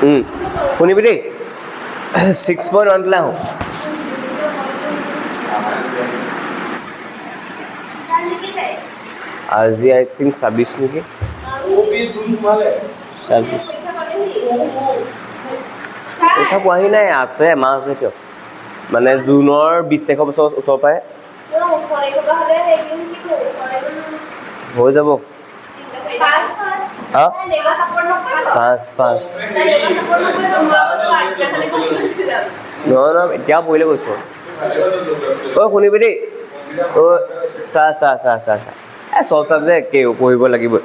শুনিবি দেই 6.1 দিলে আহোঁ আজি আই থিংক 26 নেকি 26 পৰীক্ষা পোৱাহি নাই আছে এমাহ আছে কিয় মানে জুনৰ 20 তাৰিখৰ বছৰ ওচৰ পায় হৈ যাব পাঁচ নহয় এতিয়া পৰিলে কৈছোঁ ঐ শুনিবি দেই ঐ চা চব চাবজেক্ট একেই পঢ়িব লাগিবই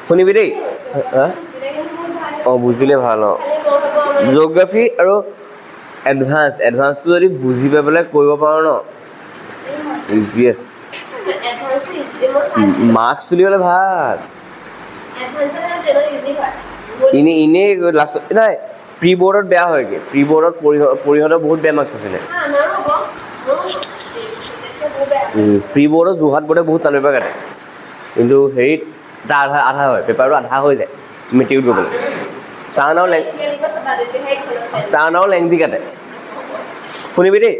শুনিবি দেই অঁ বুজিলে ভাল অঁ জিঅ'গ্ৰাফী আৰু এডভান্সটো যদি বুজি পাই পেলাই কৰিব পাৰোঁ ন ইজিয়েছ মাৰ্কছ তুলিবলৈ ভাল এনেই লাষ্টত নাই প্ৰি বৰ্ডত বেয়া হয়গৈ প্ৰি বৰ্ডত পৰিহঁতৰ বহুত বেয়া মাৰ্কছ আছিলে প্ৰি বৰ্ডত যোৰহাট বৰ্ডে বহুত টান পেপাৰ কাটে কিন্তু হেৰিত তাৰ আধা হয় পেপাৰটো আধা হৈ যায় মেট্ৰিকত গৈ পেলাই টান আৰু লেংথি কাটে শুনিবি দেই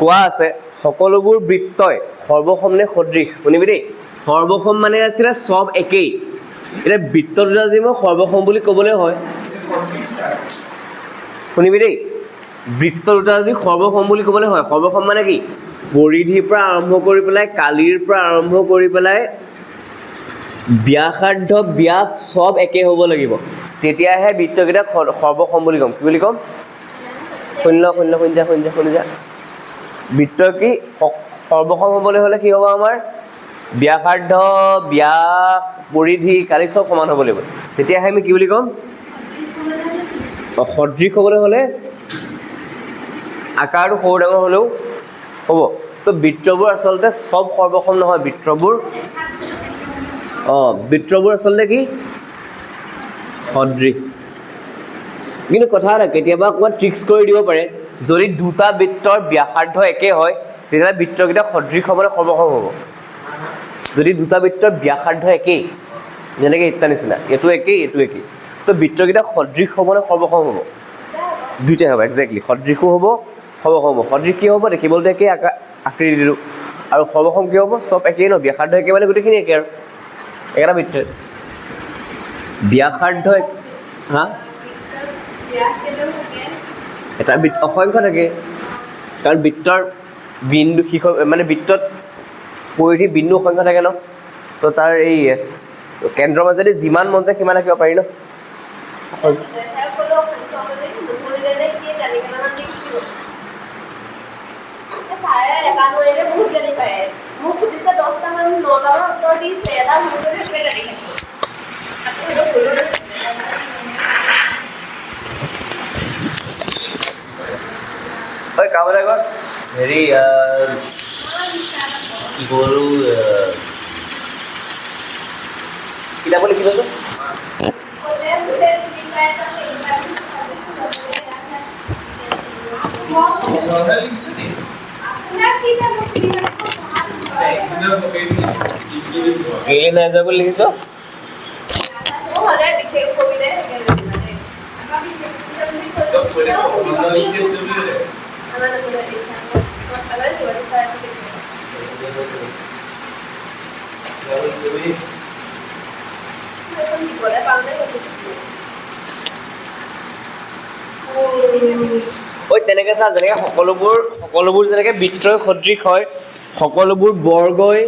কোৱা আছে সকলোবোৰ বৃত্তই সৰ্বসম নে সদৃশ শুনিবি দেই সৰ্বসম মানে আছিলে চব একেই এতিয়া বৃত্ত দুটা যদি মই সৰ্বসম বুলি ক'বলৈ হয় শুনিবি দেই বৃত্ত দুটা যদি সৰ্বসম বুলি ক'বলৈ হয় সৰ্বসম মানে কি পৰিধিৰ পৰা আৰম্ভ কৰি পেলাই কালিৰ পৰা আৰম্ভ কৰি পেলাই ব্যাসাৰ্ধ ব্যাস চব একে হ'ব লাগিব তেতিয়াহে বৃত্তকেইটা সৰ্বসম বুলি ক'ম কি বুলি ক'ম শূন্য বৃত্ত কি সৰ্বসম হ'বলৈ হ'লে কি হ'ব আমাৰ ব্যাসাৰ্ধ ব্যাস পৰিধি কালি চব সমান হ'ব লাগিব তেতিয়াহে আমি কি বুলি ক'ম সদৃশ হ'বলৈ হ'লে আকাৰটো সৰু ডাঙৰ হ'লেও হ'ব তো বৃত্তবোৰ আচলতে চব সৰ্বসম নহয় বৃত্তবোৰ আচলতে কি সদৃশ কিন্তু কথা এটা কেতিয়াবা অকণমান ট্ৰিক্স কৰি দিব পাৰে যদি দুটা বৃত্তৰ ব্যাসাৰ্ধ একে হয় তেতিয়াহ'লে বৃত্তকেইটা সদৃশ হ'বলৈ সৰ্বসম হ'ব যদি দুটা বৃত্তৰ ব্যাসাৰ্ধ একেই যেনেকৈ ইটা নিচিনা এইটো একেই তো বৃত্তকেইটা সদৃশ হ'বলৈ সৰ্বসম হ'ব দুইটাই হ'ব একজেক্টলি সদৃশো হ'ব সৰ্বসম হ'ব সদৃশ কি হ'ব দেখিবলৈ একেই আকৃতি দিলোঁ আৰু সৰ্বসম কি হ'ব চব একেই ন ব্যাসাৰ্ধ একে মানে গোটেইখিনি একে আৰু একেটা বৃত্তই ব্যাসাৰ্ধ হা এটা অসংখ্য থাকে কাৰণ বৃত্তৰ বিন্দু শীৰ্ষ মানে বৃত্তত পৰিধি বিন্দু অসংখ্য থাকে ন তো তাৰ এই কেন্দ্ৰৰ মাজেদি যিমান মন যায় সিমান ৰাখিব পাৰি ন ঐ কাম এটা কৰ হেৰি গৰু কিতাপত লিখি লৈছোঁ কেলে নাই যোৱা বুলি লিখিছ ঐ তেনেকৈ চা যেনেকৈ সকলোবোৰ যেনেকৈ বৃত্তই সদৃশ হয় সকলোবোৰ বৰ্গই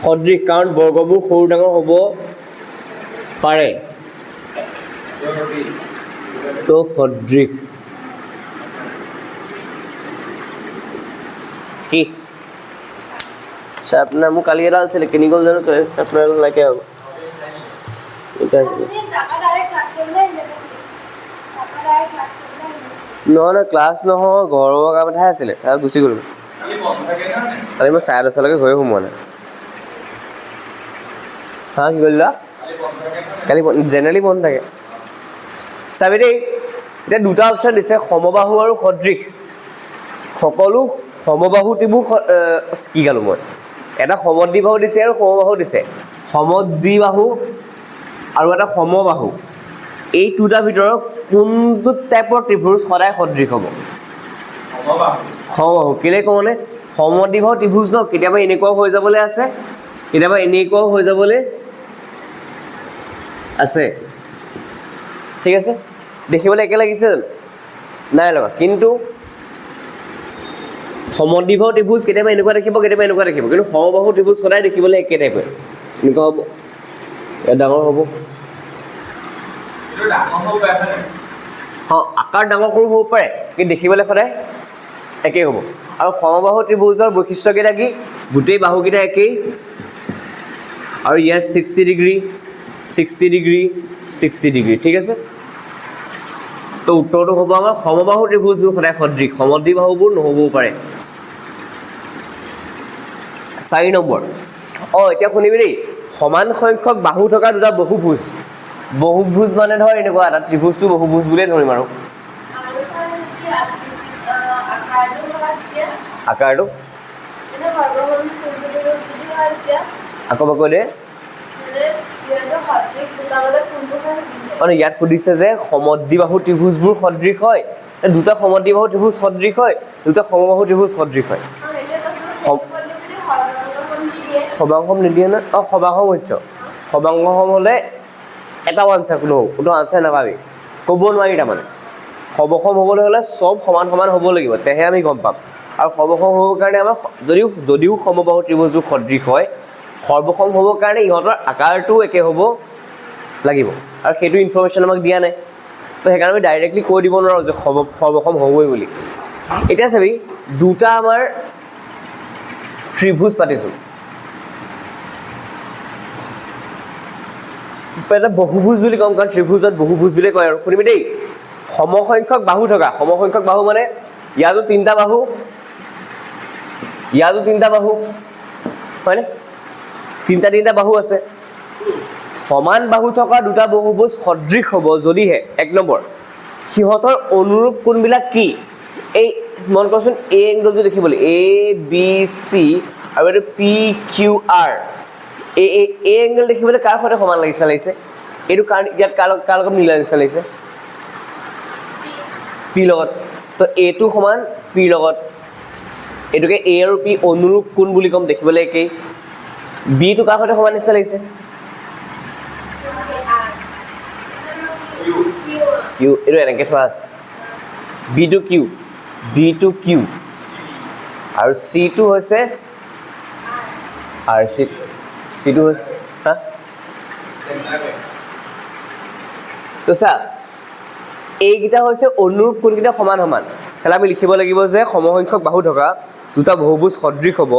সদৃশ কাৰণ বৰ্গবোৰ সৰু ডাঙৰ হ'ব পাৰে তো সদৃশ কি আপোনাৰ মোক কালি এটা আছিলে কিনি গ'ল জানো আপোনাৰ লাগে আৰু নহয় ক্লাছ নহয় ঘৰৰ কাম এটাহে আছিলে তাৰ গুচি গ'লো কালি মই 10:30লৈকে ঘৰে সোমোৱা নাই হা কি কৰিলা কালি জেনেৰেলি বন্ধ থাকে চাবি দেই এতিয়া দুটা অপশ্যন দিছে সমবাহু আৰু সদৃশ সকলো সমবাহু ত্ৰিভুজ কি গালোঁ মই এটা সমদ্বিবাহু দিছে আৰু সমবাহু দিছে সমদ্বিবাহু আৰু এটা সমবাহু এই দুটাৰ ভিতৰত কোনটো টাইপৰ ত্ৰিভুজ সদায় সদৃশ হ'ব সমবাহু কেলে কওঁ মানে সমদ্বিবাহু ত্ৰিভুজ ন কেতিয়াবা এনেকুৱাও হৈ যাবলৈ আছে কেতিয়াবা এনেকুৱাও হৈ যাবলৈ আছে ঠিক আছে দেখিবলৈ একে লাগিছে জানো নাই লগা কিন্তু সমদ্বিবাহু ত্ৰিভুজ কেতিয়াবা এনেকুৱা দেখিব কেতিয়াবা এনেকুৱা দেখিব কিন্তু সমবাহু ত্ৰিভুজ সদায় দেখিবলৈ একে টাইপৰ এনেকুৱা হ'ব ডাঙৰ হ'ব আকাৰ ডাঙৰ সৰু হ'ব পাৰে কিন্তু দেখিবলৈ সদায় একেই হ'ব আৰু সমবাহু ত্ৰিভুজৰ বৈশিষ্ট্যকেইটা কি গোটেই বাহুকেইটা একেই আৰু ইয়াত 60 ডিগ্ৰী 60 ডিগ্ৰী 60 ডিগ্ৰী ঠিক আছে তো উত্তৰটো হ'ব আমাৰ সমবাহু ত্ৰিভুজবোৰ সদায় সদৃশ সমদ্বিবাহুবোৰ নহ'বও পাৰে 4 নম্বৰ এতিয়া শুনিবি দেই সমান সংখ্যক বাহু থকা দুটা বহুভুজ বহুভুজ মানে ধৰ এনেকুৱা এটা ত্ৰিভুজটো বহুভুজ বুলিয়ে ধৰিম আৰু আকাৰটো আকৌ কৈ দে ইয়াত সুধিছে যে সমদ্বিবাহু ত্ৰিভুজবোৰ সদৃশ হয় দুটা সমদ্বিবাহু ত্ৰিভুজ সদৃশ হয় দুটা সমবাহু ত্ৰিভুজ সদৃশ হয় সবাংশম নিদিয়ে না সবাংশম হৈছে সবাংশম হ'লে এটা আনচাৰ কোনো আনচাৰ নাপাবি ক'ব নোৱাৰি তাৰমানে সবসম হ'বলৈ হ'লে চব সমান সমান হ'ব লাগিব তেহে আমি গম পাম আৰু সবসম হ'বৰ কাৰণে আমাৰ যদিও সমবাহু ত্ৰিভুজবোৰ সদৃশ হয় সৰ্বসম হ'বৰ কাৰণে ইহঁতৰ আকাৰটো একে হ'ব লাগিব আৰু সেইটো ইনফৰমেশ্যন আমাক দিয়া নাই তো সেইকাৰণে আমি ডাইৰেক্টলি কৈ দিব নোৱাৰোঁ যে সৰ্বসম হ'বই বুলি এতিয়া চাবি দুটা আমাৰ ত্ৰিভুজ পাতিছোঁ এটা বহুভুজ বুলি ক'ম কাৰণ ত্ৰিভুজত বহুভুজ বুলি কয় আৰু শুনিবি দেই সমসংখ্যক বাহু থকা সমসংখ্যক বাহু মানে ইয়াতো তিনিটা বাহু ইয়াতো তিনিটা বাহু হয়নে তিনিটা বাহু আছে সমান বাহু থকা দুটা বহুভুজ সদৃশ হ'ব যদিহে 1 নম্বৰ সিহঁতৰ অনুৰূপ কোণবিলাক কি এই মন কৰচোন এ এংগলটো দেখিবলৈ এ বি চি আৰু এইটো পি কিউ আৰ এই এংগল দেখিবলৈ কাৰ সৈতে সমান লাগিছে এইটো কাৰণ ইয়াত কাৰ লগত মিলা লাগিছে পি লগত তো এটো সমান পি লগত এটোকে এ আৰু পি অনুৰূপ কোণ বুলি ক'ম দেখিবলৈ একেই বি টো কাৰ সৈতে সমান নিচিনা লাগিছে কিউ এইটো এনেকৈ থোৱা আছে বি টু কিউ আৰু চি টো হৈছে আৰু চি টো হৈছে হা তো চা এইকেইটা হৈছে অনুৰূপ কোণকেইটা সমান সমান তাহলে আমি লিখিব লাগিব যে সমসংখ্যক বাহু থকা দুটা বহুভুজ সদৃশ হ'ব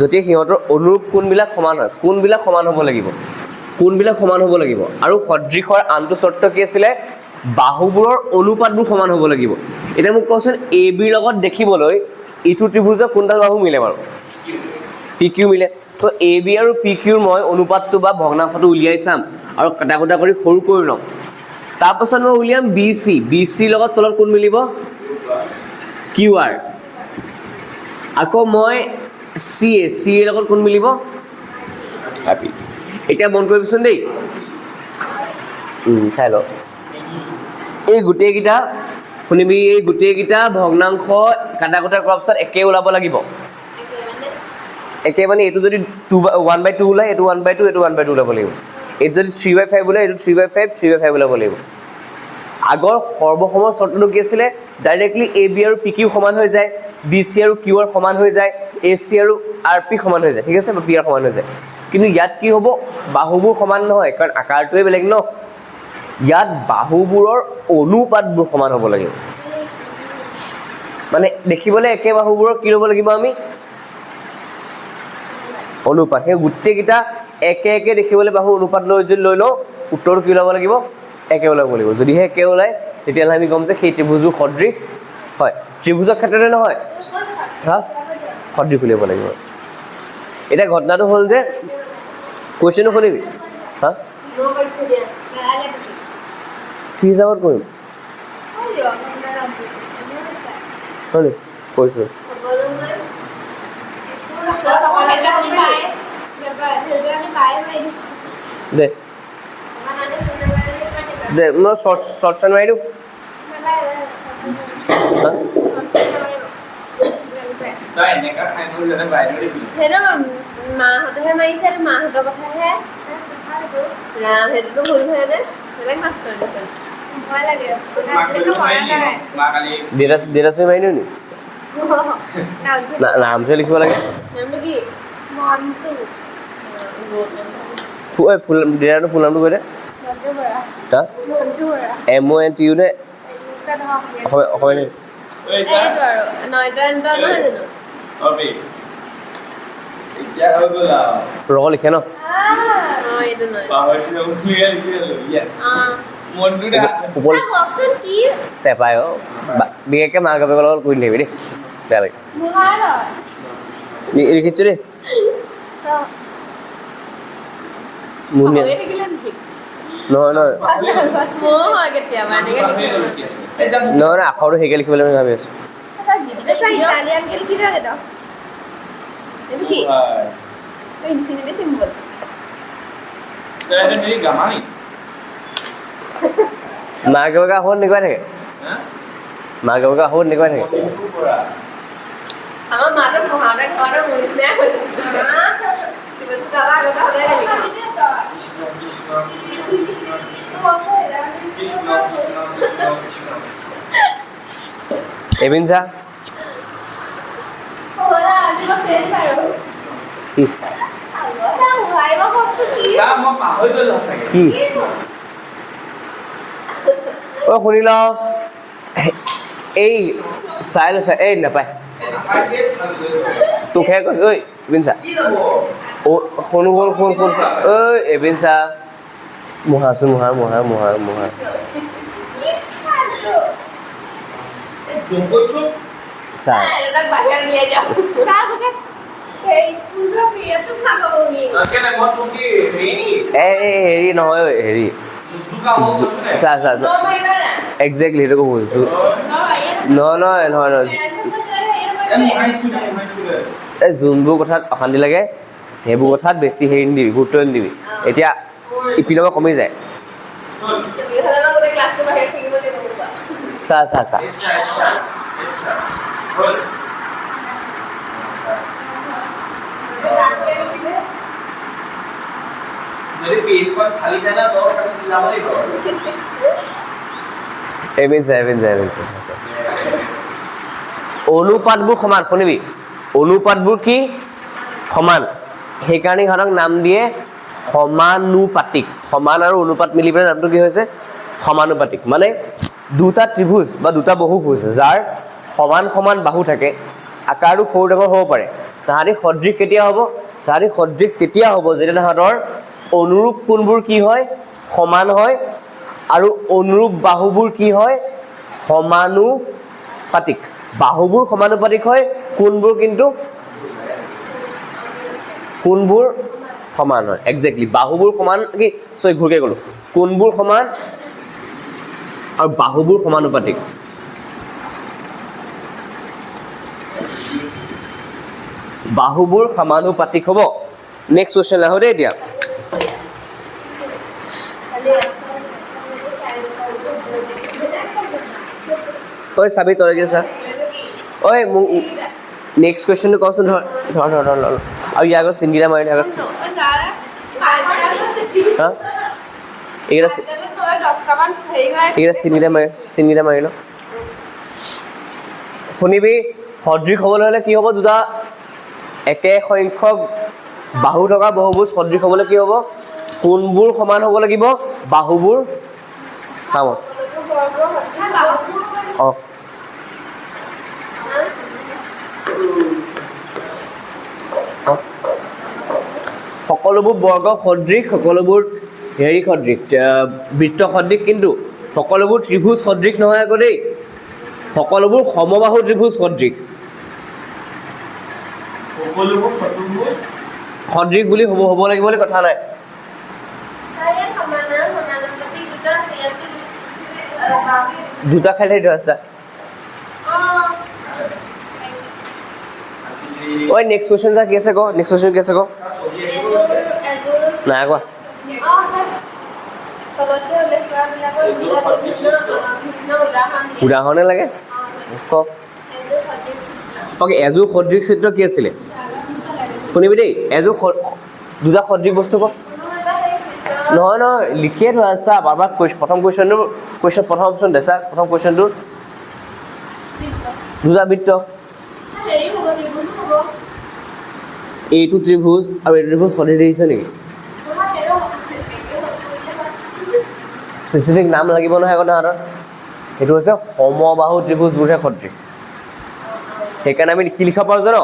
যদি সিহঁতৰ অনুৰূপ কোণবিলাক সমান হয় কোণবিলাক সমান হ'ব লাগিব আৰু সদৃশৰ আনটো চৰ্ত কি আছিলে বাহুবোৰৰ অনুপাতবোৰ সমান হ'ব লাগিব এটা মোক কওকচোন এ বিৰ লগত দেখিবলৈ ইটো ত্ৰিভুজৰ কোনডাল বাহু মিলে বাৰু পি কিউ মিলে তো এ বি আৰু পি কিউৰ মই অনুপাতটো বা ভগ্নাংশটো উলিয়াই চাম আৰু কাটা কৰি সৰু কৰি ল'ম তাৰপাছত মই উলিয়াম বি চিৰ লগত তলত কোন মিলিব কিউ আৰ আকৌ মই চি এৰ লগত কোন মিলিব পি এতিয়া মন কৰিবচোন দেই চাই লওক এই গোটেইকেইটা শুনিবি এই গোটেইকেইটা ভগ্নাংশ কাটা কৰাৰ পিছত একে ওলাব লাগিব একে মানে এইটো যদি 1/2 ওলায় এইটো 1/2 এইটো 1/2 ওলাব লাগিব এইটো যদি 3/5 ওলায় এইটো 3/5 ওলাব লাগিব আগৰ সৰ্বসমৰ চৰ্তটো কি আছিলে ডাইৰেক্টলি এ বি আৰু পি কিউ সমান হৈ যায় বি চি আৰু কিউ আৰ সমান হৈ যায় এ চি আৰু আৰ পি সমান হৈ যায় ঠিক আছে বা পি আৰ সমান হৈ যায় কিন্তু ইয়াত কি হ'ব বাহুবোৰ সমান নহয় কাৰণ আকাৰটোৱে বেলেগ ন ইয়াত বাহুবোৰৰ অনুপাতবোৰ সমান হ'ব লাগিব মানে দেখিবলৈ একে বাহুবোৰৰ কি ল'ব লাগিব আমি অনুপাত সেই গোটেইকেইটা একে দেখিবলৈ বাহু অনুপাত লৈ লওঁ উত্তৰটো কি ল'ব লাগিব একে ওলাব লাগিব যদিহে একে ওলায় তেতিয়াহ'লে আমি ক'ম যে সেই ত্ৰিভুজবোৰ সদৃশ হয় ত্ৰিভুজৰ ক্ষেত্ৰতে নহয় হা সদৃশ উলিয়াব লাগিব এতিয়া ঘটনাটো হ'ল যে কুৱেশ্যনটো শুনিবি হা কি হিচাপত কৰিম হয় কৈছোঁ দে দে মই শৰ্ট মাৰি দিওঁ মাহঁতেহে মাৰিছে আৰু মাহঁতৰ কথাহে ৰাম সেইটোতো ভুল হয় নে বেলেগ মাষ্টৰ দিছে ভয় লাগে দেউতা চুই মাৰি দিওঁ নি নামটোহে লিখিব লাগে নামটো কি মন্টু দেউতাটো ফুল নামটো কৈ দে মন্টু বৰা হা মন্টু বৰা MONTU নে অসমীয়া এইটো আৰু নয়নতৰা নহয় জানো ৰগ লিখে ন এইটো নহয় কওকচোন কি পেপাই বিশেষকৈ মা বাপেকৰ লগত কৰি নাথাকিবি দেই বেয়া লাগে লিখিছোঁ দেই পাহৰি থাকিলে নেকি নহয় কেতিয়াবা এনেকে নহয় আখৰটো সেইকে লিখিবলৈ মই ভাবি আছোঁ ইটালিয়ানকে লিখি থাকে তো এইটো কি ইনফিনিটি চিম্বল মাক বাপেকে আখৰ এনেকুৱাই থাকে মাক বাপেকে আখৰ এনেকুৱাই থাকে আমাৰ মাতো পঢ়াওঁতে ঘৰতে মোৰ নিচিনাই কৈছে এবিন চা কি শুনি ল এই চাই লৈছা এই নাপায় তোকহে কৈছো ঐ এবিন চা শুনো শুন ঐ এবিন চা মোহাৰচোন মোহাৰ চা হেৰি নহয় হেৰি চা একজেক্টলি সেইটো ক'ব খুজিছোঁ নহয় এই যোনবোৰ কথাত অশান্তি লাগে সেইবোৰ কথাত বেছি হেৰি নিদিবি গুৰুত্ব নিদিবি এতিয়া ইপিনৰ পৰা কমি যায় চা অনুপাতবোৰ সমান শুনিবি অনুপাতবোৰ কি সমান সেইকাৰণে সিহঁতক নাম দিয়ে সমানুপাতিক সমান আৰু অনুপাত মিলি পেলাই নামটো কি হৈছে সমানুপাতিক মানে দুটা ত্ৰিভুজ বা দুটা বহুভুজ যাৰ সমান বাহু থাকে আকাৰটো সৰু ডাঙৰ হ'ব পাৰে তাহাঁতি সদৃশ কেতিয়া হ'ব তাহাঁতি সদৃশ তেতিয়া হ'ব যেতিয়া তাহাঁতৰ অনুৰূপ কোণবোৰ কি হয় সমান হয় আৰু অনুৰূপ বাহুবোৰ কি হয় সমানুপাতিক বাহুবোৰ সমানুপাতিক হয় কোণবোৰ কিন্তু কোণবোৰ সমান হয় একজেক্টলি বাহুবোৰ সমান কি ঘূৰকৈ গ'লোঁ কোণবোৰ সমান আৰু বাহুবোৰ সমানুপাতিক বাহুবোৰ সমানুপাতিক হ'ব নেক্সট কুৱেশ্যন আহো দেই এতিয়া ঐ চাবি তই কি চা ঐ মোক নেক্সট কুৱেশ্যনটো কচোন ধৰ আৰু ইয়াৰ আগত চিনকেইটা মাৰি দে আগত হা এইকেইটা চিনকেইটা মাৰি ল শুনিবি সদৃশ হ'বলৈ হ'লে কি হ'ব দুটা একে সংখ্যক বাহু থকা বহুভুজ সদৃশ হ'বলৈ কি হ'ব কোণবোৰ সমান হ'ব লাগিব বাহুবোৰ কামত অঁ সকলোবোৰ বৰ্গ সদৃশ সকলোবোৰ হেৰি সদৃশ বৃত্ত সদৃশ কিন্তু সকলোবোৰ ত্ৰিভুজ সদৃশ নহয় আকৌ দেই সকলোবোৰ সমবাহু ত্ৰিভুজ সদৃশ সদৃশ বুলি হ'ব লাগিব বুলি কথা নাই দুটা খাই সেইটো আছে ঐ নেক্সট কুৱেশ্যন কি আছে ক নেক্সট কুৱেশ্যন কি আছে ক নাই কোৱা তলতে উল্লেখ কৰাবিলাকৰ ভিন্ন উদাহৰণ দিয়ে। উদাহৰণে লাগে কওক এযোৰ সদৃশ চিত্ৰ। অ'কে এযোৰ সদৃশ চিত্ৰ কি আছিলে শুনিবি দেই এযোৰ দুটা সদৃশ বস্তু কওক কোনো এটা সেই চিত্ৰ নহয় নহয় লিখিয়ে থোৱা চা বাৰ প্ৰথম প্ৰথম অপশ্যন দে চা প্ৰথম কুৱেশ্যনটো দুটা বৃত্ত হেৰি হ'ব ত্ৰিভুজ হ'ব। এইটো ত্ৰিভুজ আৰু এইটো ত্ৰিভুজ সদৃশ দেখিছে নেকি নহয় সেইটো একে হৈ পৰিলে হয়। স্পেচিফিক নাম লাগিব নহয় আকৌ তাহাঁতৰ সেইটো হৈছে সমবাহু ত্ৰিভুজবোৰহে সদৃশ সেইকাৰণে আমি কি লিখিব পাৰোঁ জানো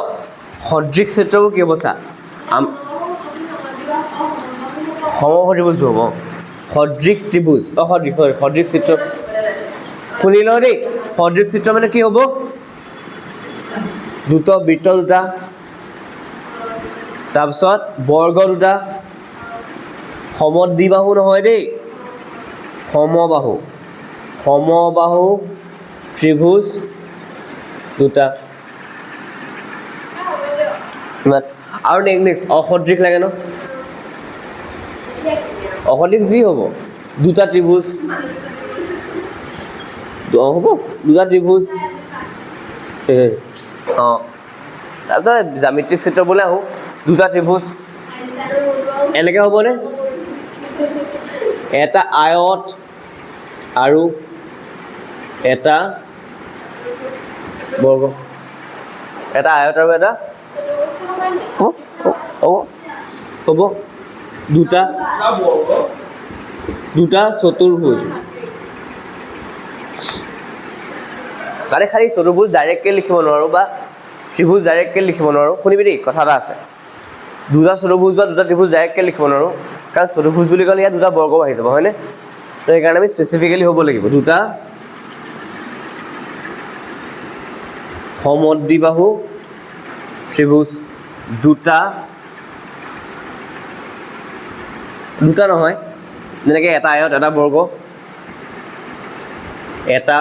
সদৃশ চিত্ৰবোৰ কি হ'ব চা সমবাহু ত্ৰিভুজবোৰ হ'ব সদৃশ ত্ৰিভুজ সদৃশ চিত্ৰ শুনি লওঁ দেই সদৃশ চিত্ৰ মানে কি হ'ব বৃত্ত দুটা তাৰপিছত বৰ্গ দুটা সমদ্বিবাহু নহয় দেই সমবাহু ত্ৰিভুজ দুটা কিমান আৰু নেক্সট অসদৃশ লাগে ন অসদৃশ যি হ'ব দুটা ত্ৰিভুজ হ'ব দুটা ত্ৰিভুজ অঁ তাৰপিছত জ্যামিতিক চিত্ৰবোৰলৈ আহোঁ দুটা ত্ৰিভুজ এনেকৈ হ'বনে এটা আয়ত আৰু এটা বৰ্গ এটা আয়ত আৰু এটা হ'ব দুটা চতুৰ্ভুজ খালি চতুৰ্ভুজ ডাইৰেক্টকৈ লিখিব নোৱাৰোঁ বা ত্ৰিভুজ ডাইৰেক্টকৈ লিখিব নোৱাৰোঁ শুনিবি দেই কথা এটা আছে দুটা চতুৰ্ভুজ বা দুটা ত্ৰিভুজ ডাইৰেক্টকৈ লিখিব নোৱাৰোঁ কাৰণ চতুৰ্ভুজ বুলি ক'লে ইয়াত দুটা বৰ্গ আহি যাব হয়নে তো সেইকাৰণে আমি স্পেচিফিকেলি হ'ব লাগিব দুটা সমদ্বিবাহু ত্ৰিভুজ দুটা নহয় যেনেকৈ এটা আয়ত এটা বৰ্গ এটা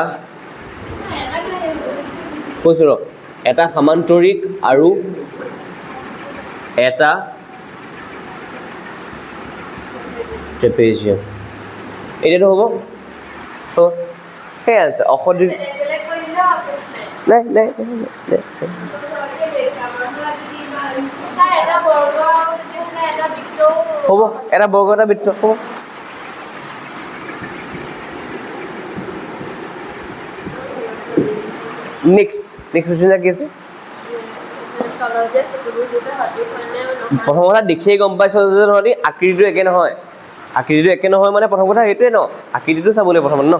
কৈছোঁ ৰ এটা সামান্তৰিক আৰু এটা ট্ৰেপেজিয়াম এতিয়াতো হ'ব সেই আনচাৰ অসদৃশ নাই হ'ব এটা বৰ্গ এটা বৃত্ত হ'ব নেক্সট কুৱেশ্যন কি আছে প্ৰথম কথা দেখিয়ে গম পাইছ যে তহঁতি আকৃতিটো একে নহয় মানে প্ৰথম কথা সেইটোৱে ন আকৃতিটো চাবলৈ প্ৰথমত ন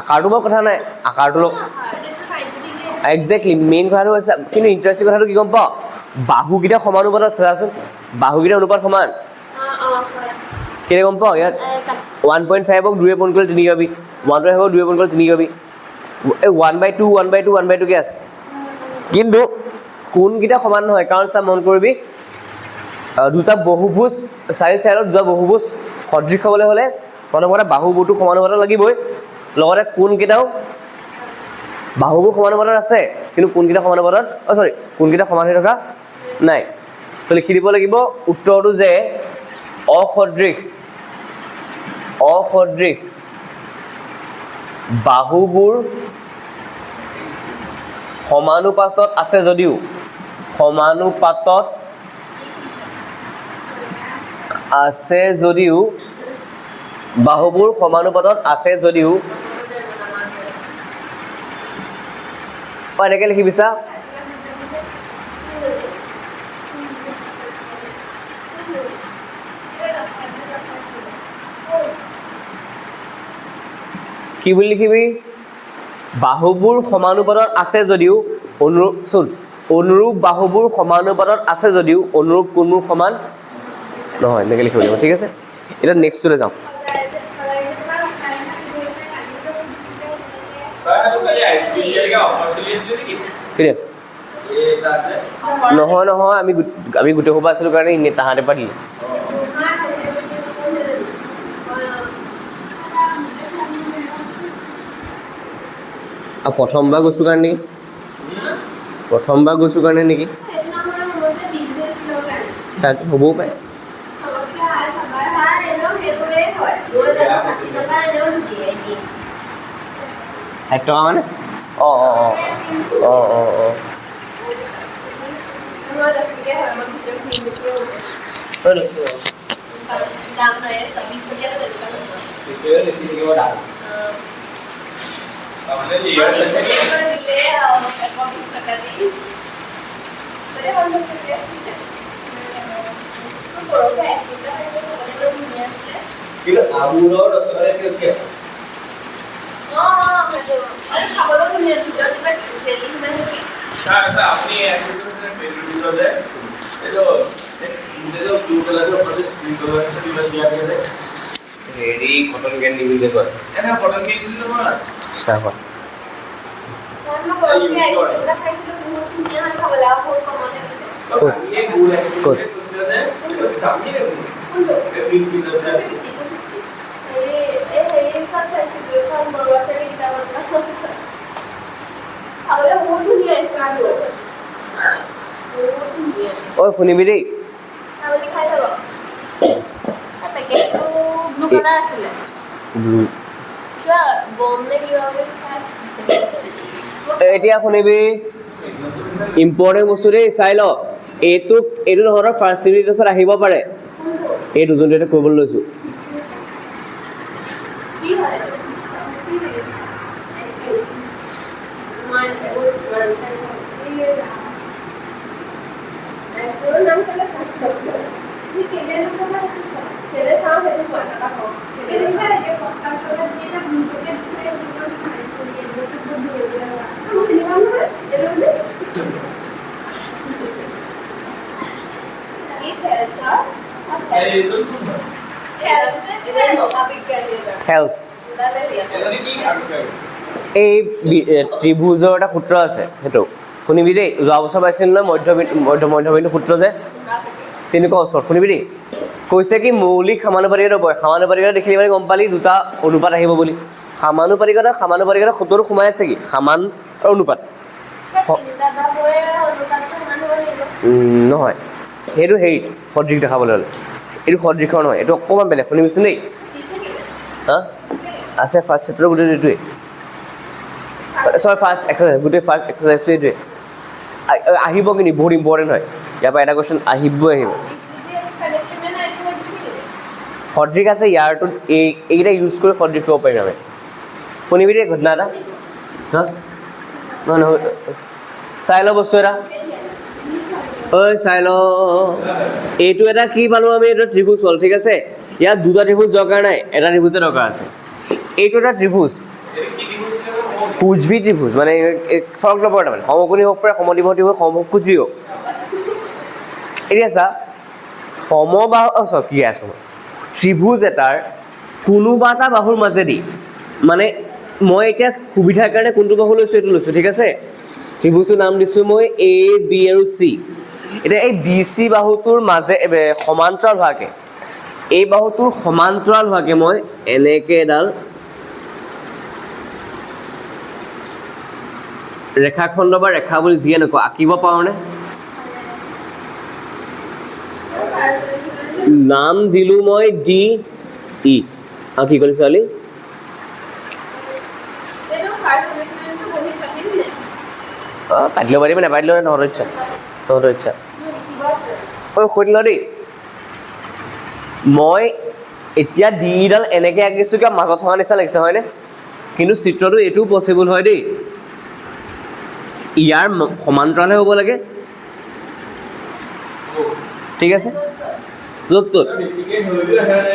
আকাৰটো বাৰু কথা নাই আকাৰটো একজেক্টলি মেইন কথাটো হৈছে কিন্তু ইণ্টাৰেষ্টিং কথাটো কি গম পাওঁ বাহুকেইটা সমানুপাতত চাচোন বাহুকেইটা অনুপাত সমান কেনে গম পাওঁ ইয়াত 1.5ক 2 পূৰণ কৰিলে 3 পাবি 1.5ক 2 পূৰণ কৰিলে 3 পাবি এই 1/2 আছে কিন্তু কোনকেইটা সমান নহয় কাৰণ চা মন কৰিবি দুটা বহুভুজ চাৰি চাইডত দুটা বহুভুজ সদৃশ হ'বলৈ হ'লে প্ৰথম কথা বাহুবোৰটো সমানুপাতত লাগিবই লগতে কোনকেইটাও বাহুবোৰ সমানুপাতত আছে কিন্তু কোনকেইটা সমান হৈ থকা নাই তো লিখি দিব লাগিব উত্তৰটো যে অসদৃশ বাহুবোৰ সমানুপাতত আছে যদিও বাহুবোৰ সমানুপাতত আছে যদিও এনেকৈ লিখিবি চা কি বুলি লিখিবি বাহুবোৰ সমানুপাতত আছে যদিও অনুৰূপ বাহুবোৰ সমানুপাতত আছে যদিও অনুৰূপ কোণবোৰ সমান নহয় এনেকৈ লিখিব লাগিব ঠিক আছে এতিয়া নেক্সটলৈ যাওঁ নহয় আমি গোটেই সোপা আছিলোঁ কাৰণে এনেই তাহাঁতে পৰা দিলে আৰু প্ৰথমবাৰ গৈছোঁ কাৰণে নেকি চাগে হ'বও পাৰে 60 টকা মানে অঁ অঁ অঁ অঁ অঁ অঁ আমাৰ 10 টকীয়া হয় আমাৰ ভিতৰত ক্ৰীম বেছি হৈছে দাম নাই 20 টকীয়া তেনেকুৱা নহয় তাৰমানে লেয়াৰ আছে দিলে 120 টকা দি মানে হ'ল আছে পৰকে আইচক্ৰীমটা খাইছোঁ খাবলৈ ধুনীয়া আছিলে কিন্তু আমুলৰ 10 টকা কি আছে সেইটো আৰু খাবলৈ ধুনীয়া ভিতৰত কিবা জেলি সোমাই থাকে আচ্ছা আপনি আইসক্রিমের পেট্রোল দিলে এটো ব্লু কালারের প্রসেস গ্রিন কালারের দিলে দিয়া গেলে হেৰি কটন ক্যান্ডি বুলি কয় এনে কটন ক্যান্ডি দিলে নহয় চাবা মই পৰকে আইচক্ৰীমটা খাইছিলোঁ বহুত ধুনীয়া হয় খাবলৈ আৰু সৰু কমতে দিছে এই গুল আইসক্ৰিম কৈছিলে যে দামী কোনটো গ্ৰিন কালাৰ হেৰি চব খাইছিলোঁ এখন বৰুৱা চালি কিতাপত খাবলৈ বহুত ধুনীয়া আহিছে আৰু বহুত ধুনীয়া ঐ শুনিবি দেই খাবলৈ খাই চাব পেকেটটো ব্লু কালাৰ আছিলে ব্লু কিবা বম নে কিবা বুলি খাই এতিয়া শুনিবি ইম্পৰ্টেণ্ট বস্তু দেই চাই ল এইটো তহঁতৰ ফাৰ্ষ্ট ইউনিটছত আহিব পাৰে এইটো যোনটো এতিয়া কৰিবলৈ লৈছোঁ কি হয় নাম কেলে চাওঁ সেইটো কোৱা এটা কওঁ চিনি পাম নহয় এইটো বুলি এইটো হেল্থ এনে কি আৱিষ্কাৰ এই ত্ৰিভুজৰ এটা সূত্ৰ আছে সেইটো শুনিবি দেই যোৱা বছৰ পাইছিল নহয় মধ্যবিন্দু সূত্ৰ যে তেনেকুৱা ওচৰত শুনিবি দেই কৈছে কি মৌলিক সমানুপাতিকতা সমানুপাতিকতা দেখিলে মানে গম পালি দুটা অনুপাত আহিব বুলি সমানুপাতিকতা সূত্ৰটো সোমাই আছে কি সমান আৰু অনুপাত নহয় সেইটো হেৰিত সদৃশ দেখাবলৈ হ'লে এইটো সদৃশৰ নহয় এইটো অকণমান বেলেগ শুনিবিচোন দেই হা আছে ফাৰ্ষ্ট চেপ্টাৰ গোটেই এইটোৱে ফাৰ্ষ্ট এক্সাৰচাইজ গোটেই ফাৰ্ষ্ট এক্সাৰচাইজটো এইটোৱে আহিব কিন্তু বহুত ইম্পৰ্টেণ্ট হয় ইয়াৰ পৰা এটা কুৱেশ্যন আহিবই সদৃশ আছে ইয়াৰটোত এইকেইটা ইউজ কৰি সদৃশ কৰিব পাৰিম আমি শুনিবি দেই ঘটনা এটা হা নহয় চাই ল বস্তু এটা ঐ চাই ল এইটো এটা কি পালোঁ আমি এইটো ত্ৰিভুজ পালোঁ ঠিক আছে ইয়াত দুটা ত্ৰিভুজ দৰকাৰ নাই এটা ত্ৰিভুজে দৰকাৰ আছে এইটো এটা ত্ৰিভুজ কুজবি ত্ৰিভুজ মানে ফৰক নপৰে তাৰমানে সমকোণী হওক পাৰে সমদ্বিবাহু হওক সমকুজবি হওক এতিয়া চা সমবাহু কি আছো ত্ৰিভুজ এটাৰ কোনোবা এটা বাহুৰ মাজেদি মানে মই এতিয়া সুবিধাৰ কাৰণে কোনটো বাহু লৈছোঁ এইটো লৈছোঁ ঠিক আছে ত্ৰিভুজটোৰ নাম দিছোঁ মই এ বি আৰু চি এতিয়া এই বি চি বাহুটোৰ মাজে সমান্তৰাল হোৱাকৈ এই বাহুটোৰ সমান্তৰাল হোৱাকৈ মই এনেকৈ এডাল ৰেখাখণ্ড বা ৰেখা বুলি যিয়ে নকওঁ আঁকিব পাৰোঁনে নাম দিলোঁ মই ডি ই আৰু কি ক'লি ছোৱালী অঁ পাতিব পাৰিবি নাপাতিলেও তহঁতৰ ইচ্ছা ঐ সুধি ল দেই মই এতিয়া ডি ইডাল এনেকৈ আঁকিছোঁ কিয় মাজত থকা নিচিনা লাগিছে হয়নে কিন্তু চিত্ৰটো এইটোও পচিবল হয় দেই ইয়াৰ সমান্তৰালহে হ'ব লাগে ঠিক আছে য'ত বেছিকে ধৰিলে আহে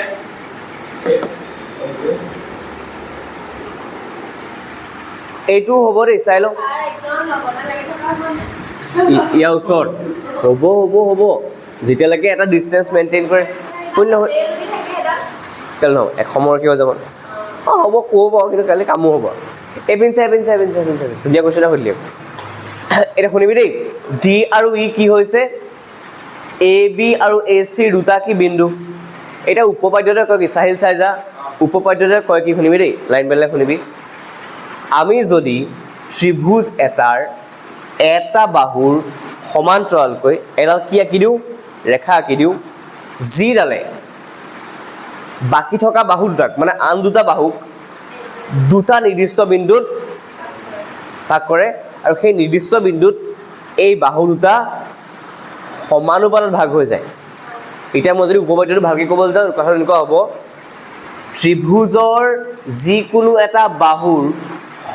এইটো হ'ব দেই চাই লওঁ ইয়াৰ ওচৰত হ'ব যেতিয়ালৈকে এটা ডিষ্টেঞ্চ মেইনটেইন কৰে কোন নহয় কালি নহয় এসময়ৰ কিয় যাব অঁ হ'ব ক'ব বাৰু কিন্তু কালি কামো হ'ব এপিন চাই ধুনীয়া কৈছোঁ না সুধিলে এতিয়া শুনিবি দেই ডি আৰু ই কি হৈছে এ বি আৰু এ চিৰ দুটা কি বিন্দু এতিয়া উপপাদ্যতে কয় কি চাহিল চাই যা উপপাদ্যতে কয় কি শুনিবি দেই লাইন বাই লাইন শুনিবি আমি যদি ত্ৰিভুজ এটাৰ এটা বাহুৰ সমান্তৰালকৈ এডাল কি আঁকি দিওঁ ৰেখা আঁকি দিওঁ যিডালে বাকী থকা বাহু দুটাক মানে আন দুটা বাহুক দুটা নিৰ্দিষ্ট বিন্দুত ভাগ কৰে আৰু সেই নিৰ্দিষ্ট বিন্দুত এই বাহু দুটা সমানুপাতত ভাগ হৈ যায় এতিয়া মই যদি উপপাদ্যটো ভালকৈ ক'বলৈ যাওঁ কথাটো এনেকুৱা হ'ব ত্ৰিভুজৰ যিকোনো এটা বাহুৰ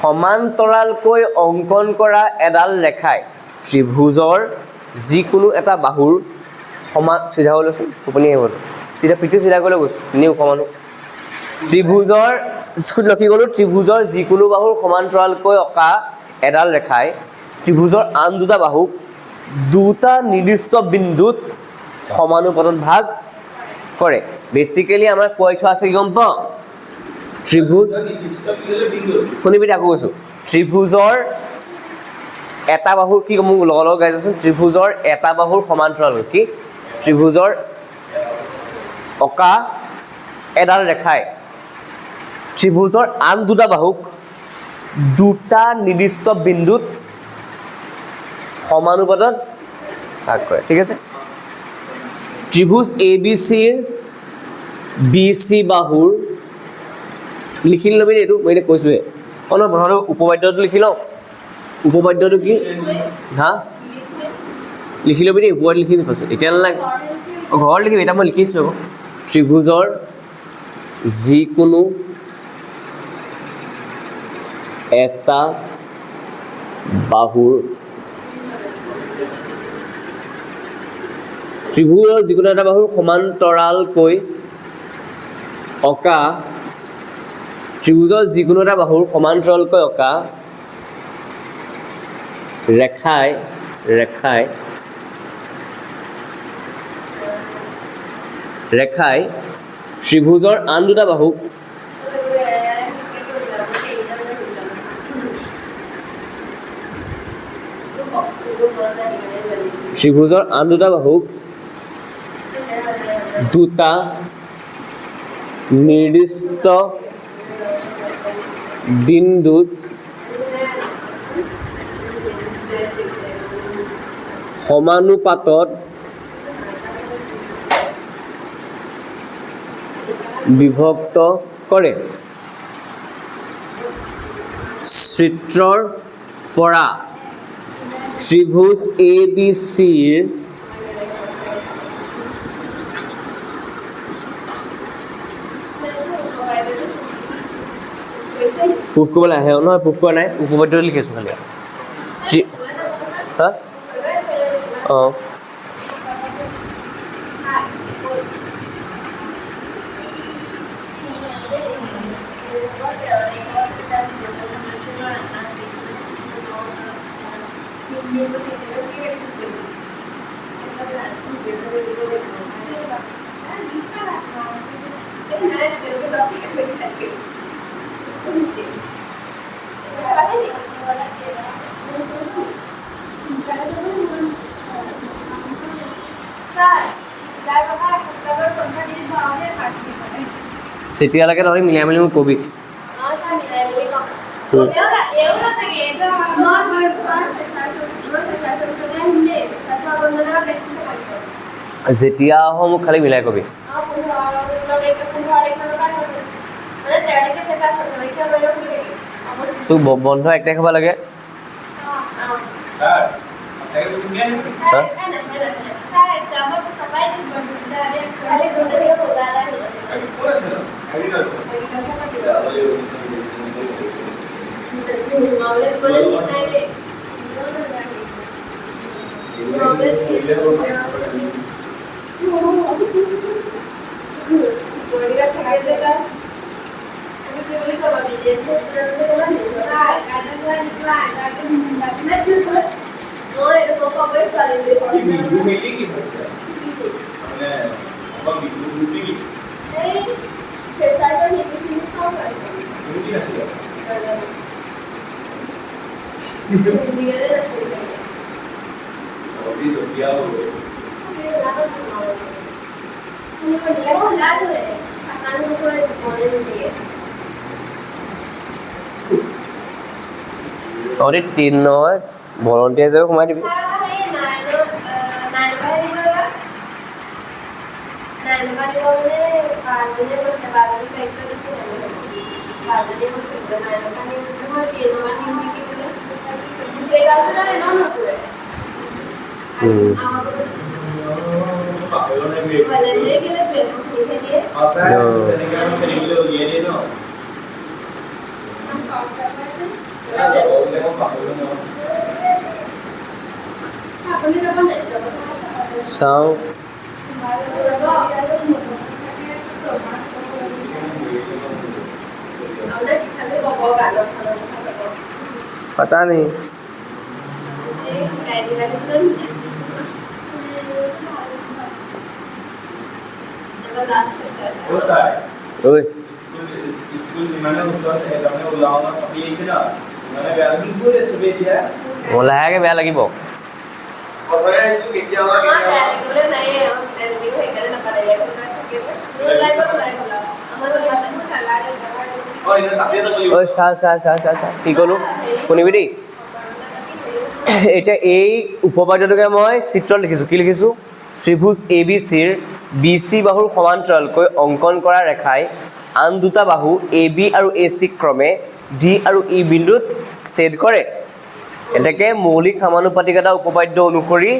সমান্তৰালকৈ অংকন কৰা এডাল ৰেখাই ত্ৰিভুজৰ যিকোনো এটা বাহুৰ চিধা হৈ লৈছোঁ টোপনি আহিব চিধা পিঠি চিধা কৰিবলৈ গৈছোঁ এনেই ওখ মানুহ ত্ৰিভুজৰ লক্ষী গ'লোঁ ত্ৰিভুজৰ যিকোনো বাহুৰ সমান্তৰালকৈ অঁকা এডাল ৰেখাই ত্ৰিভুজৰ আন দুটা বাহুক দুটা নিৰ্দিষ্ট বিন্দুত সমানুপাতত ভাগ কৰে বেচিকেলি আমাৰ কৈ থোৱা আছে কি গম পাওঁ ত্ৰিভুজ শুনিবি আকৌ কৈছোঁ ত্ৰিভুজৰ এটা বাহুৰ কি মোক লগৰ লগত গাই যাচোন ত্ৰিভুজৰ এটা বাহুৰ সমান্তৰাল কি ত্ৰিভুজৰ অঁকা এডাল ৰেখাই ত্ৰিভুজৰ আন দুটা বাহুক দুটা নিৰ্দিষ্ট বিন্দুত সমানুপাতত ভাগ কৰে ঠিক আছে ত্ৰিভুজ এ বি চিৰ বি চি বাহুৰ লিখি ল'বি এইটো মই এতিয়া কৈছোঁহে অঁ নহয় প্ৰথমতে উপপাদ্যটো লিখি লওঁ উপপাদ্যটো কি হা লিখি ল'বি দেই উপপাদ্য লিখিবি পাছত এতিয়া নালাগে অঁ ঘৰত লিখিবি এতিয়া মই লিখি দিছোঁ আকৌ ত্ৰিভুজৰ যিকোনো এটা বাহুৰ ত্ৰিভুজৰ যিকোনো এটা বাহুৰ সমান্তৰালকৈ অঁকা ত্ৰিভুজৰ যিকোনো এটা বাহুৰ সমান্তৰালকৈ অঁকা ৰেখাই ত্ৰিভুজৰ আন দুটা বাহুক দুটা নিৰ্দিষ্ট বিন্দুত সমানুপাতত বিভক্ত কৰে চিত্ৰৰ পৰা ত্ৰিভুজ এ বি চিৰ প্ৰুফ কৰিবলৈ আহে নহয় প্ৰুফ কৰা নাই উপপাদ্যটো লিখিছোঁ খালি হা অঁ তেতিয়ালৈকে তহঁতি মিলাই মেলি মোক কবি যেতিয়া আহ মোক খালি মিলাই কবি তোক বন্ধ 1 তাৰিখ হ'ব লাগে তহঁতি 3 নহয় ভলণ্টিয়াৰ যে সোমাই দিবি জেগাটো জানে ন নজুৰে ভালেনে কিনে প্লেটফৰ্ম খুলি দিয়ে আপুনি যাব নাই যাব চাওঁ पता नहीं ओए ওলাহে বেয়া লাগিব ঐ চা কি ক'লো শুনিবি দেই এতিয়া এই উপপাদ্যটোকে মই চিত্ৰত লিখিছোঁ কি লিখিছোঁ ত্ৰিভুজ এ বি চিৰ বি চি বাহুৰ সমান্তৰালকৈ অংকন কৰা ৰেখাই আন দুটা বাহু এ বি আৰু এ চি ক্ৰমে ডি আৰু ই বিন্দুত ছেদ কৰে এতেকে মৌলিক সমানুপাতিকতা উপপাদ্য অনুসৰি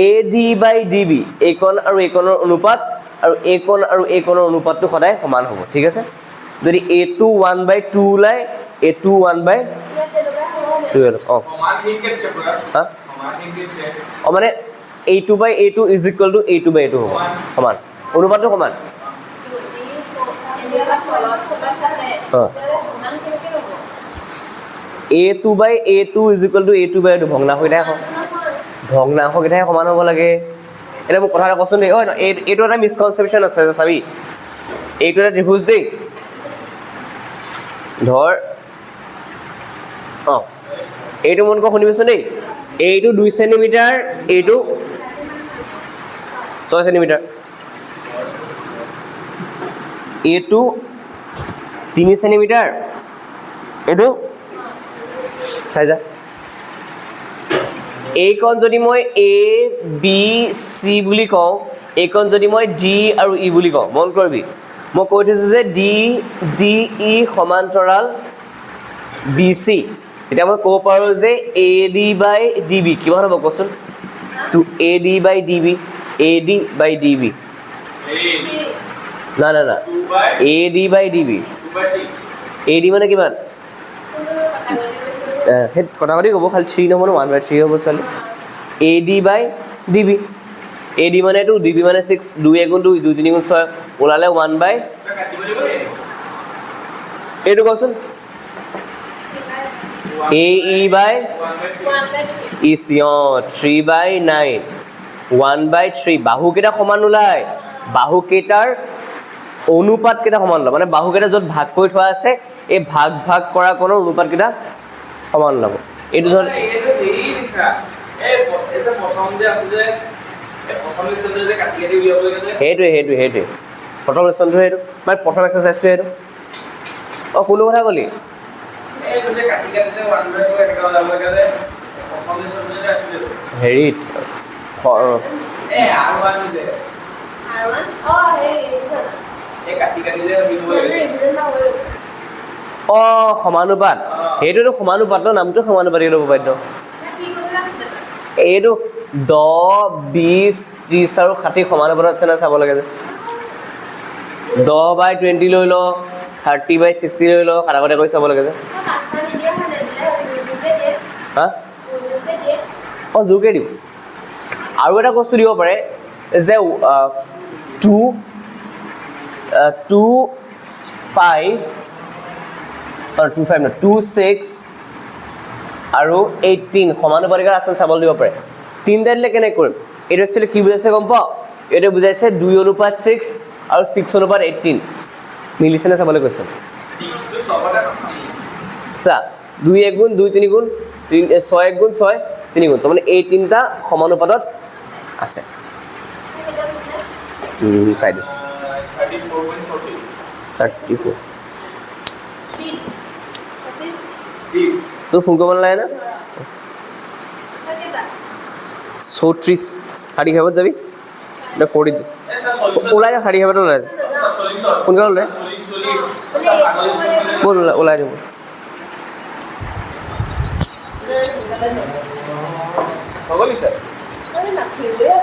A D by D B এইকণ আৰু এইকণৰ অনুপাত আৰু এইকণ আৰু এইকণৰ অনুপাতটো সদায় সমান হ'ব ঠিক আছে যদি এটো 1/2 ওলায় এটো 1/12 মানে এইটো বাই এইটো ইজ ইকুৱেল টু এইটো বাই এইটো হ'ব সমান অনুপাতটো সমান A2 by A2 is equal to A2 by A2 ভগ্নাংশকেইটাহে সমান হ'ব লাগে এটা মোক কথা এটা কচোন দেই এইটো এটা মিসকনচেপশ্যন আছে যে চাবি এইটো এটা ত্ৰিভুজ দেই ধৰ এইটো মন কৈ শুনিবিচোন দেই এইটো 2 সেন্টিমিটাৰ এইটো 6 সেন্টিমিটাৰ এইটো 3 সেন্টিমিটাৰ এইটো চাই যা এইকণ যদি মই এ বি চি বুলি কওঁ এইকণ যদি মই ডি আৰু ই বুলি কওঁ মন কৰিবি মই কৈ থৈছোঁ যে ডি ডি ই সমান্তৰাল বি চি এতিয়া মই ক'ব পাৰোঁ যে A D by D B কিমান হ'ব কচোন টু A D by D B A D by D B না A D by D B A D মানে কিমান সেই কথা পাতি ক'ব খালি 3 নহ'ব 1/3 হ'ব চালি A D by D B A D মানে 2 ডি বি মানে 6 2 গুণ 2 2 3 গুণ 6 ওলালে 1 বাই এইটো কচোন এ ই বাই ই চি 3/9 1/3 বাহুকেইটা সমান ওলায় বাহুকেইটাৰ অনুপাতকেইটা সমান ওলাব মানে বাহুকেইটা য'ত ভাগ কৰি থোৱা আছে এই ভাগ কৰা কোণৰ অনুপাতকেইটা সমান ওলাব এইটো ধৰ সেইটোৱে প্ৰথম লেচনটো সেইটো মানে প্ৰথম এক্সাৰচাইজটো সেইটো কোনো কথা ক'লি হেৰিত সমানুপাত সেইটোতো সমানুপাত নামটো সমানুপাতিক উপপাদ্য এইটো 10 20 30 আৰু 60 সমানুপাতত আছে নাই চাব লাগে যে 10/20 লৈ ল 30/60 লৈ ল কাটাকটি কৰি চাব লাগে যে হা জোৰকে দিওঁ আৰু এটা বস্তু দিব পাৰে যে 26 আৰু 18 সমানুপাতিক আছে চাবলৈ দিব পাৰে তিনিটা দিলে কেনেকৈ কৰিম এইটো একচুৱেলি কি বুজাইছে গম পাওঁ এইটো বুজাইছে 2:6 আৰু 6:18 মিলিছেনে চাবলৈ কৈছে চা 2 1 গুণ 2 3 গুণ 6 1 গুণ 6 3 গুণ তাৰমানে এই তিনিটা সমানুপাতত আছে চাই দিছোঁ 34 তোৰ ফোন কৰিব নালাগে না 34 35 যাবি 40 ওলাই যা 35 ওলাই যা সোনকালে ওলাই ব'ল ওলাই দিব পালে হৈ গ'ল ছাৰ নাথিং বুলি